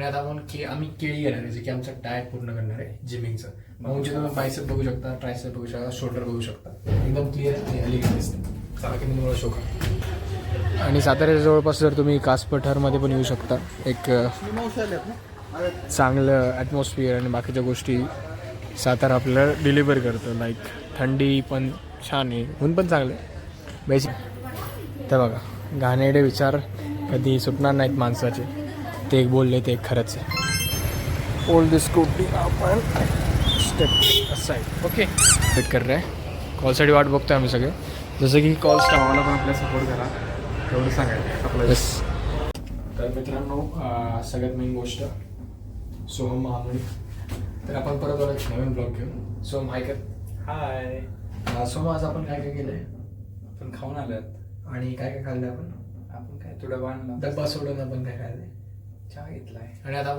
आणि आता आम्ही केळी घेणार आहे, जे की आमचं डाएट पूर्ण करणार आहे जिमिंगचं. म्हणजे तुम्ही बायसेप बघू शकता, ट्रायसेप बघू शकता, शोल्डर बघू शकता, एकदम क्लिअर आणि एलिगंट दिसते. चला की मी तुम्हाला शो करतो. आणि साताऱ्याच्या जवळपास जर तुम्ही कास पठारमध्ये पण येऊ शकता. एक चांगलं ॲटमॉस्फिअर आणि बाकीच्या गोष्टी सातारा आपल्याला डिलिव्हर करतं. लाईक थंडी पण छान आहे, ऊन पण चांगलं आहे बेसिक. तर बघा, घाणेरडे विचार कधी सुटणार नाहीत माणसाचे. ते एक बोलले ते एक खरंच आहे. ओल्ड दिस स्कूटी आपण स्टेप असाइड. ओके, वेट कर रहे आहे. कॉलसाठी वाट बघतोय आम्ही सगळे. जसं की कॉल आम्हाला पण आपल्या सपोर्ट करा, तेवढं सांगायचं आपलं. यस. तर मित्रांनो, सगळ्यात मेन गोष्ट सोहम महामणी. तर आपण परत आलो एक नवीन ब्लॉग घेऊन. सोहम हाय कर. हाय. सोहम, आज आपण काय काय केलंय? आपण खाऊन आलोत. आणि काय काय खाल्लं आपण? आपण काय तो डबा आणला, डब्बा सोडून आपण काय खाल्लंय? चहा घेतलाय. आणि आता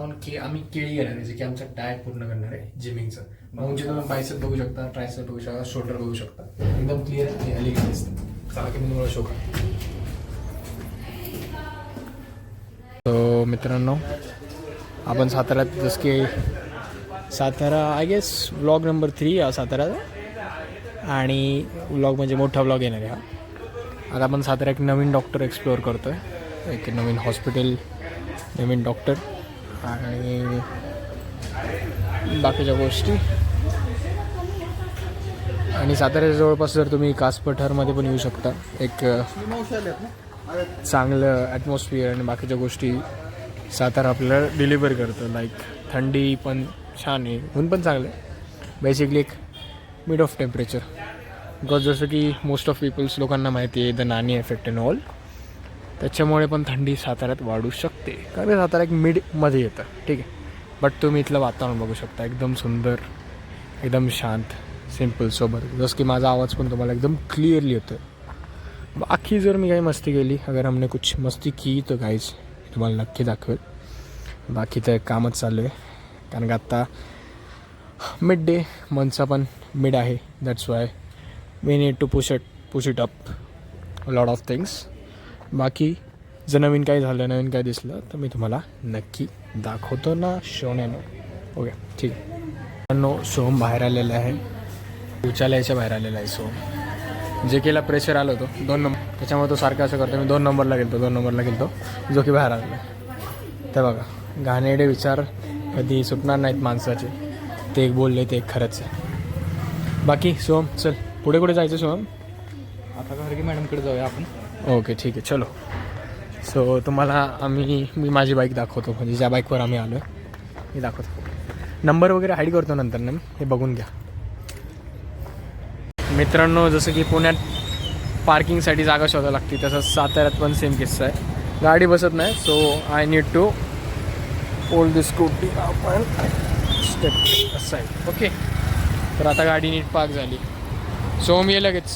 आम्ही केळी घेणार आहे, जे की आमचं डाएट पूर्ण करणार आहे जिमिंगचं. म्हणजे तुम्ही बायसेप बघू शकता, ट्रायसेप बघू शकता, शोल्डर बघू शकता, एकदम क्लिअर आणि एलिगंट दिसते. चला की मी तुम्हाला शो करतो. तो मित्रांनो, आपण साताऱ्यात, जसं की Satara I guess vlog number 3 हा साताऱ्याचा. आणि व्लॉग म्हणजे मोठा व्लॉग येणार आहे हा. आता आपण सातारा एक नवीन डॉक्टर एक्सप्लोअर करतो आहे. एक नवीन हॉस्पिटल, नवीन डॉक्टर आणि बाकीच्या गोष्टी. आणि साताऱ्याच्या जवळपास जर तुम्ही कास पठारमध्ये पण येऊ शकता. एक चांगलं ॲटमॉस्फिअर आणि बाकीच्या गोष्टी सातारा आपल्याला डिलिव्हर करतं. लाईक थंडी पण छान आहे, ऊन पण चांगलं आहे. बेसिकली एक मिड ऑफ टेम्परेचर. बिकॉज जसं की मोस्ट ऑफ पीपल्स लोकांना माहिती आहे the Nani effect in all, त्याच्यामुळे पण थंडी साताऱ्यात वाढू शकते. कारण सातारा एक मिडमध्ये येतं, ठीक आहे. बट तुम्ही इथलं वातावरण बघू शकता, एकदम सुंदर, एकदम शांत, सिम्पल, सोबर. जसं की माझा आवाज पण तुम्हाला एकदम क्लिअरली येतो. बाकी जर मी काही मस्ती केली, अगर हमने कुछ मस्ती की तो गाईज तुम्हाला नक्की दाखवेल. बाकी तर कामच चालू आहे, कारण का आत्ता मिड डे, मंथचा पण मिड आहे. That's why we need to push it up lot of things. बाकी जर नवीन काही झालं, नवीन काय दिसलं तर मी तुम्हाला नक्की दाखवतो ना शोण्यानं. ओके, ठीक आहे. सोहम बाहेर आलेला आहे, शौचालयाच्या बाहेर आलेला आहे सोहम. जे केला प्रेशर आलं होतं 2 नंबर, त्याच्यामुळे तो सारखं असं करतो. मी 2 नंबरला गेलो, जो की बाहेर आलेला. तर बघा, घाणेरडे विचार कधी सुटणार नाहीत माणसाचे. ते एक बोलले ते एक खरंच आहे. बाकी सोहम, चल पुढे कुठे जायचं सोहम? आता खरगी मॅडमकडे जाऊया आपण. ओके, ठीक आहे, चलो. सो तुम्हाला मी माझी बाईक दाखवतो, म्हणजे ज्या बाईकवर आम्ही आलो आहे मी दाखवतो. नंबर वगैरे हाईड करतो नंतर ना, मी हे बघून घ्या. मित्रांनो, जसं की पुण्यात पार्किंगसाठी जागा शोधावी लागते, तसंच साताऱ्यात पण सेम किस्सा आहे. गाडी बसत नाही, so I need to hold this scooty आपण स्टेप असाइड. ओके, तर आता गाडी नीट पार्क झाली. सो मी लगेच.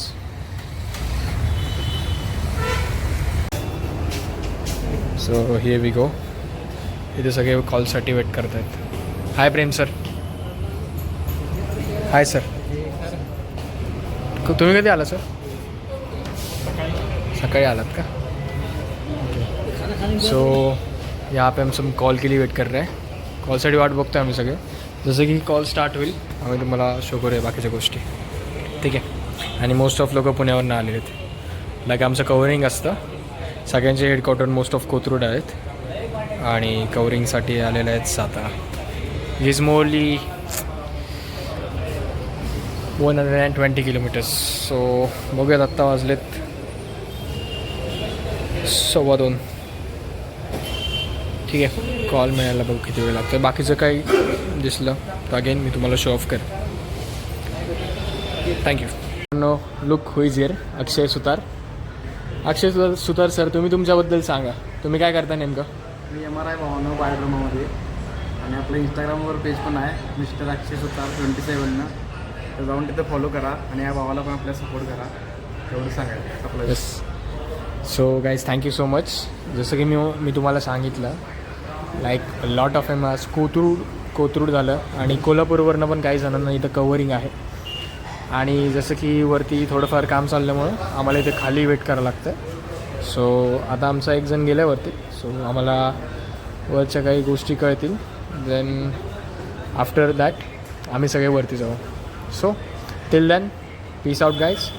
So here we go. इथे सगळे कॉलसाठी वेट करत आहेत. Hi Prem sir. Hi sir. तुम्ही कधी आला सर? सकाळी आलात का? ओके. सो यहाँ पे हम सब कॉल के लिए वेट कर रहे हैं. कॉलसाठी वाट बघतो आम्ही सगळे. जसं की कॉल स्टार्ट होईल आम्ही तुम्हाला शो करूया बाकीच्या गोष्टी, ठीक आहे. आणि मोस्ट ऑफ लोक पुण्यावरून आलेले आहेत. लाईक आमचं कवरिंग असतं. सगळ्यांचे हेडक्वार्टर मोस्ट ऑफ कोथरूड आहेत आणि कवरिंगसाठी आलेले आहेत सातारा. इज मोरली 120 किलोमीटर्स. सो बघूयात, आत्ता वाजलेत 2:15. ठीक आहे, कॉल मिळायला बघू किती वेळ लागतो. बाकीचं काही दिसलं तर अगेन मी तुम्हाला शो ऑफ करेन. Thank you. No look who is here. Akshay Sutar. Akshay Sutar sir, तुम्ही तुमच्याबद्दल सांगा. तुम्ही काय करता नेमकं? मी MRI भावना बायोड्रामामध्ये, आणि आपलं इंस्टाग्रामवर पेज पण आहे मिस्टर अक्षय सुतार 27. तर जाऊन तिथं फॉलो करा आणि या भावाला पण आपल्या सपोर्ट करा, एवढं सांगायचं आपलं. Yes. So guys, thank you so much. जसं की मी तुम्हाला सांगितलं, लाईक लॉट ऑफ एम आज कोथरूड झालं आणि कोल्हापूरवरनं पण काही जणांना इथं कवरिंग आहे. आणि जसं की वरती थोडंफार काम चालल्यामुळं आम्हाला इथे खाली वेट करावं लागतं. सो आता आमचा एक जण गेल्यावरती, सो आम्हाला वरच्या काही गोष्टी कळतील. देन आफ्टर दॅट आम्ही सगळे वरती जाऊ. So till then peace out guys.